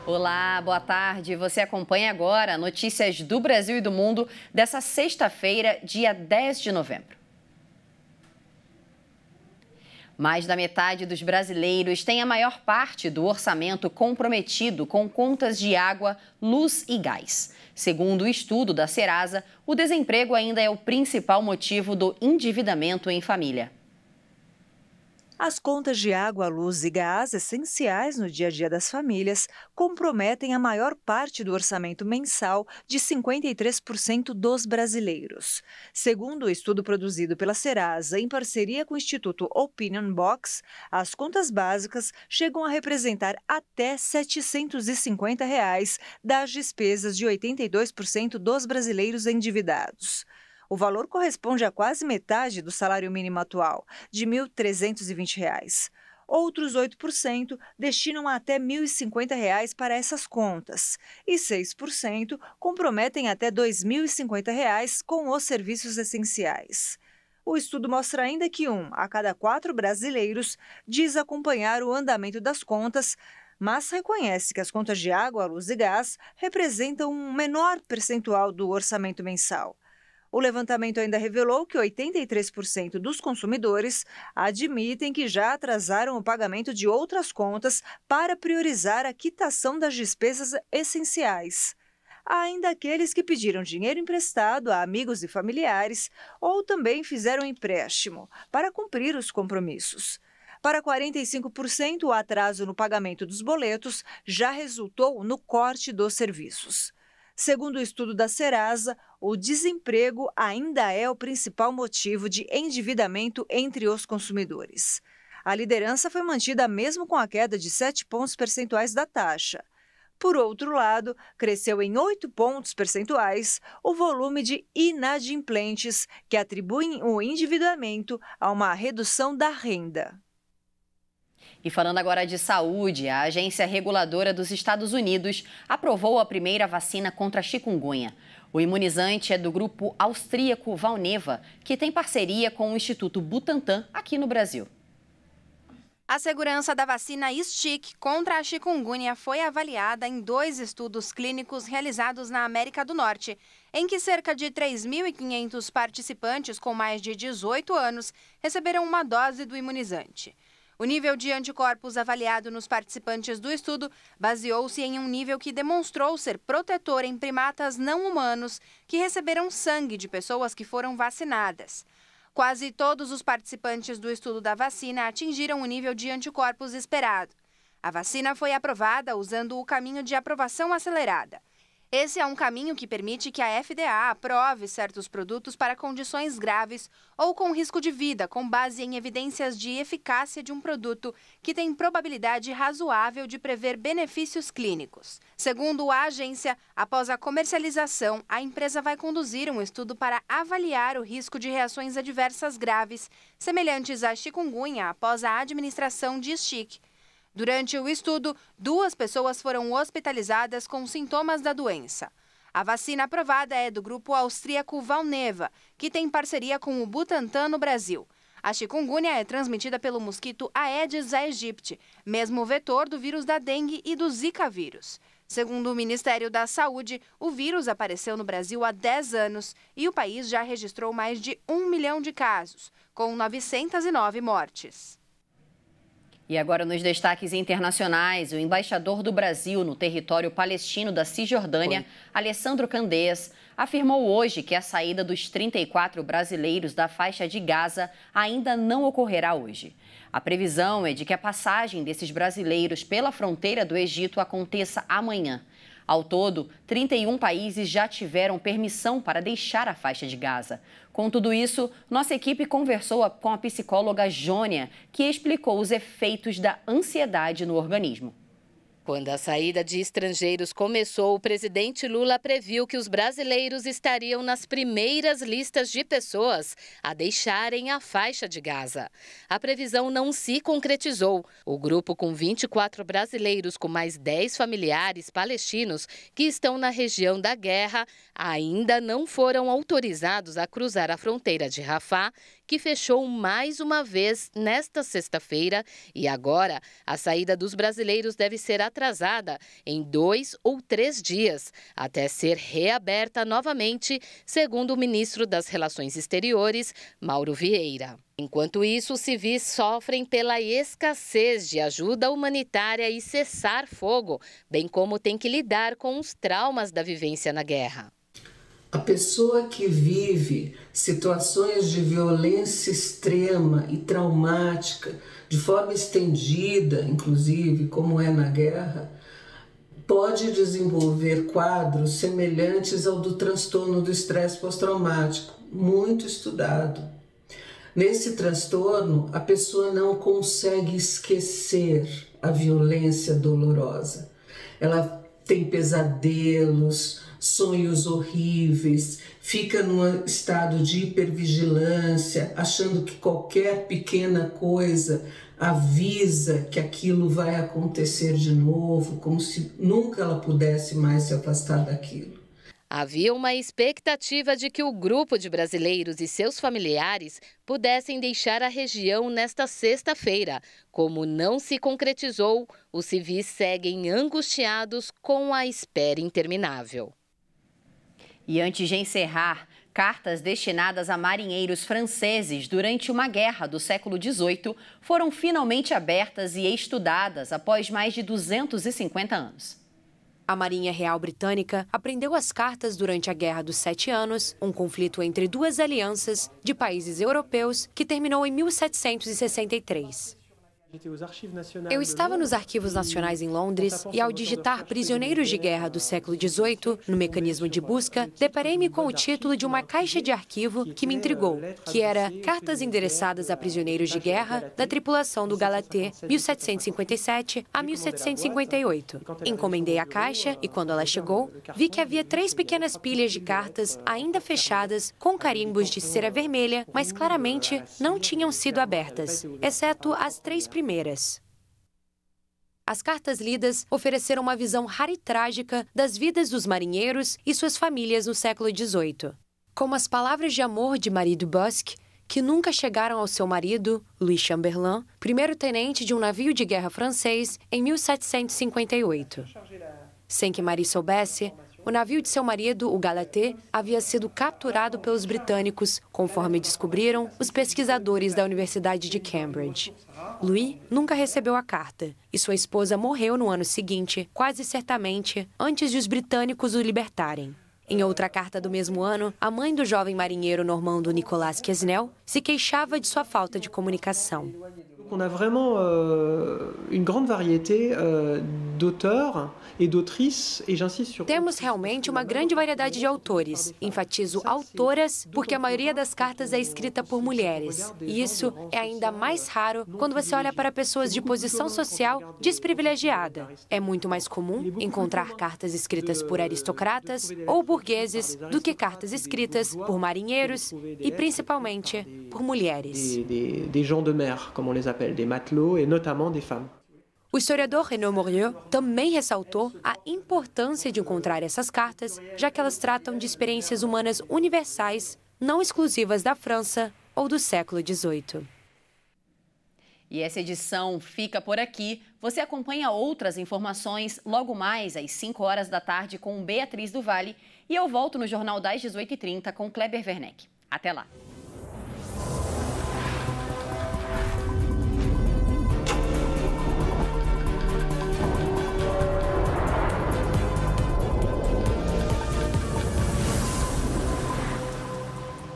Olá, boa tarde. Você acompanha agora notícias do Brasil e do mundo dessa sexta-feira, dia 10 de novembro. Mais da metade dos brasileiros tem a maior parte do orçamento comprometido com contas de água, luz e gás. Segundo o estudo da Serasa, o desemprego ainda é o principal motivo do endividamento em família. As contas de água, luz e gás, essenciais no dia a dia das famílias, comprometem a maior parte do orçamento mensal de 53% dos brasileiros. Segundo o estudo produzido pela Serasa, em parceria com o Instituto Opinion Box, as contas básicas chegam a representar até R$ 750 das despesas de 82% dos brasileiros endividados. O valor corresponde a quase metade do salário mínimo atual, de R$ 1.320. Outros 8% destinam até R$ 1.050 para essas contas e 6% comprometem até R$ 2.050 com os serviços essenciais. O estudo mostra ainda que 1 a cada 4 brasileiros diz acompanhar o andamento das contas, mas reconhece que as contas de água, luz e gás representam um menor percentual do orçamento mensal. O levantamento ainda revelou que 83% dos consumidores admitem que já atrasaram o pagamento de outras contas para priorizar a quitação das despesas essenciais. Há ainda aqueles que pediram dinheiro emprestado a amigos e familiares ou também fizeram empréstimo para cumprir os compromissos. Para 45%, o atraso no pagamento dos boletos já resultou no corte dos serviços. Segundo o estudo da Serasa, o desemprego ainda é o principal motivo de endividamento entre os consumidores. A liderança foi mantida mesmo com a queda de 7 pontos percentuais da taxa. Por outro lado, cresceu em 8 pontos percentuais o volume de inadimplentes, que atribuem o endividamento a uma redução da renda. E falando agora de saúde, a Agência Reguladora dos Estados Unidos aprovou a primeira vacina contra a chikungunya. O imunizante é do grupo austríaco Valneva, que tem parceria com o Instituto Butantan aqui no Brasil. A segurança da vacina STIC contra a chikungunya foi avaliada em 2 estudos clínicos realizados na América do Norte, em que cerca de 3.500 participantes com mais de 18 anos receberam uma dose do imunizante. O nível de anticorpos avaliado nos participantes do estudo baseou-se em um nível que demonstrou ser protetor em primatas não humanos que receberam sangue de pessoas que foram vacinadas. Quase todos os participantes do estudo da vacina atingiram o nível de anticorpos esperado. A vacina foi aprovada usando o caminho de aprovação acelerada. Esse é um caminho que permite que a FDA aprove certos produtos para condições graves ou com risco de vida, com base em evidências de eficácia de um produto que tem probabilidade razoável de prever benefícios clínicos. Segundo a agência, após a comercialização, a empresa vai conduzir um estudo para avaliar o risco de reações adversas graves, semelhantes à chikungunya após a administração de STIC. Durante o estudo, 2 pessoas foram hospitalizadas com sintomas da doença. A vacina aprovada é do grupo austríaco Valneva, que tem parceria com o Butantan no Brasil. A chikungunya é transmitida pelo mosquito Aedes aegypti, mesmo vetor do vírus da dengue e do Zika vírus. Segundo o Ministério da Saúde, o vírus apareceu no Brasil há 10 anos e o país já registrou mais de 1 milhão de casos, com 909 mortes. E agora nos destaques internacionais, o embaixador do Brasil no território palestino da Cisjordânia, Alessandro Candeias, afirmou hoje que a saída dos 34 brasileiros da faixa de Gaza ainda não ocorrerá hoje. A previsão é de que a passagem desses brasileiros pela fronteira do Egito aconteça amanhã. Ao todo, 31 países já tiveram permissão para deixar a faixa de Gaza. Com tudo isso, nossa equipe conversou com a psicóloga Jônia, que explicou os efeitos da ansiedade no organismo. Quando a saída de estrangeiros começou, o presidente Lula previu que os brasileiros estariam nas primeiras listas de pessoas a deixarem a faixa de Gaza. A previsão não se concretizou. O grupo, com 24 brasileiros com mais 10 familiares palestinos que estão na região da guerra, ainda não foram autorizados a cruzar a fronteira de Rafah, que fechou mais uma vez nesta sexta-feira e agora a saída dos brasileiros deve ser atrasada em 2 ou 3 dias, até ser reaberta novamente, segundo o ministro das Relações Exteriores, Mauro Vieira. Enquanto isso, os civis sofrem pela escassez de ajuda humanitária e cessar-fogo, bem como tem que lidar com os traumas da vivência na guerra. A pessoa que vive situações de violência extrema e traumática, de forma estendida, inclusive, como é na guerra, pode desenvolver quadros semelhantes ao do transtorno do estresse pós-traumático, muito estudado. Nesse transtorno, a pessoa não consegue esquecer a violência dolorosa. Ela tem pesadelos, sonhos horríveis, fica num estado de hipervigilância, achando que qualquer pequena coisa avisa que aquilo vai acontecer de novo, como se nunca ela pudesse mais se afastar daquilo. Havia uma expectativa de que o grupo de brasileiros e seus familiares pudessem deixar a região nesta sexta-feira. Como não se concretizou, os civis seguem angustiados com a espera interminável. E antes de encerrar, cartas destinadas a marinheiros franceses durante uma guerra do século XVIII foram finalmente abertas e estudadas após mais de 250 anos. A Marinha Real Britânica aprendeu as cartas durante a Guerra dos 7 Anos, um conflito entre duas alianças de países europeus que terminou em 1763. Eu estava nos Arquivos Nacionais em Londres e, ao digitar prisioneiros de guerra do século XVIII no mecanismo de busca, deparei-me com o título de uma caixa de arquivo que me intrigou, que era Cartas endereçadas a prisioneiros de guerra da tripulação do Galatê, 1757 a 1758. Encomendei a caixa e, quando ela chegou, vi que havia 3 pequenas pilhas de cartas ainda fechadas, com carimbos de cera vermelha, mas claramente não tinham sido abertas, exceto as 3 primeiras. As cartas lidas ofereceram uma visão rara e trágica das vidas dos marinheiros e suas famílias no século XVIII. Como as palavras de amor de Marie Dubosc, que nunca chegaram ao seu marido, Louis Chamberlain, primeiro-tenente de um navio de guerra francês, em 1758. Sem que Marie soubesse, o navio de seu marido, o Galatê, havia sido capturado pelos britânicos, conforme descobriram os pesquisadores da Universidade de Cambridge. Louis nunca recebeu a carta e sua esposa morreu no ano seguinte, quase certamente, antes de os britânicos o libertarem. Em outra carta do mesmo ano, a mãe do jovem marinheiro normando Nicolas Quesnel se queixava de sua falta de comunicação. On a vraiment une grande variété d'auteurs et d'autrices, et j'insiste sur... Temos realmente uma grande variedade de autores. Enfatizo autoras porque a maioria das cartas é escrita por mulheres. E isso é ainda mais raro quando você olha para pessoas de posição social desprivilegiada. É muito mais comum encontrar cartas escritas por aristocratas ou burgueses do que cartas escritas por marinheiros e, principalmente, por mulheres. Des gens de mer, comme on les appelle, des matelots et notamment des femmes. O historiador Renaud Morieux também ressaltou a importância de encontrar essas cartas, já que elas tratam de experiências humanas universais, não exclusivas da França ou do século XVIII. E essa edição fica por aqui. Você acompanha outras informações logo mais às 5 horas da tarde com Beatriz do Vale. E eu volto no Jornal das 18h30 com Kleber Werneck. Até lá!